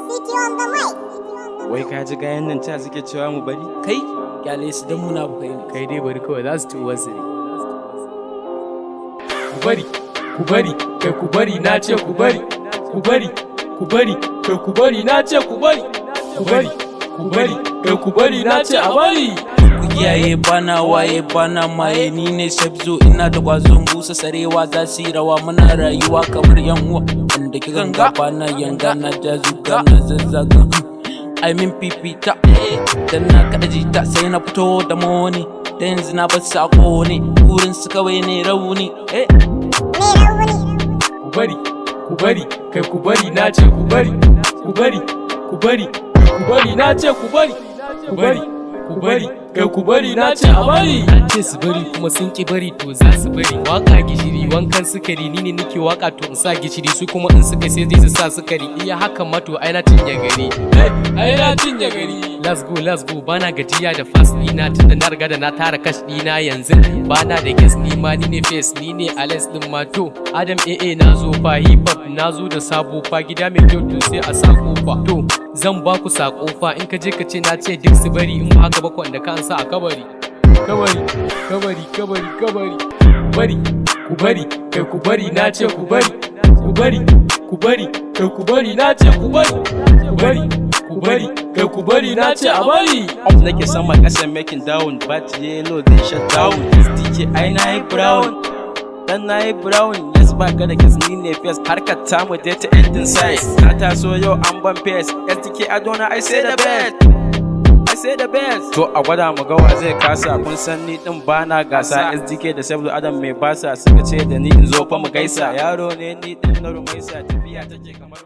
City on the mic. Wai ka ji gayan nan ta suke cewa mu bari? Kai kyale su dan munafukai ne. Kai dai bari kawai za su ci wasu ne. Ku bari, ku bari, kai ku bari na ce ku bari. Ku bari, ku bari, kai ku bari na ce ku bari. Ku bari, ku bari, kai ku bari na ce a bari. Ku kiyaye bana waye bana maye ni ne Shebzo ina da kwazon busa sarewa za su yi rawa muna rayuwa kamar yan uwa wanda ki ganga bana yanga na jazuga na zazzaga I mean pipita dan na kada jita sai na fito da moni da yanzu na bar sako ne wurin su kawai ne rauni Ku bari, ku bari, kai ku bari na ce ku bari. Ku bari, ku bari, kai ku bari na ce ku bari. Ku bari, ku bari, kai ku bari na ce a bari. An ce su bari kuma sun ki bari to za su bari. Waka gishiri wankan sukari ni ne nake waka to in sa gishiri su kuma in suka sai zai su sa sukari. Iya hakan ma to ai na cinye gari. Ai na cinye gari. Let's go bana gajiya da fast dina tunda na riga da na tara cash dina yanzu. Bana da guest ni ma ni ne face ni ne Alex din ma to. Adam AA na zo fa hip hop na zo da sabo fa gida mai kyau to sai a sa kofa. To zan ba ku sako fa in ka je ka ce na ce duk su bari in ba haka ba kwanda ka ansa a kabari. Kabari, kabari, kabari, kabari. Ku bari, ku bari, kai ku bari na ce ku bari. Ku bari, ku bari, kai ku bari na ce ku bari. Ku bari, ku bari, kai ku bari na ce a bari. Nake sama ƙasa making down, but yellow zai shut down. SDK ai na yi brown, dan na yi brown. Yes ba ka da kes ni ne face, harkar tamu dai ta ending size. Na taso yau an ban face, SDK Adona I say the best. Say the best. To a gwada mu ga wa zai kasa kun san ni din bana gasa SDK da Sablu Adam mai basa suka ce da ni in zo fa mu gaisa yaro ne ni din na rumaisa tafiya take kamar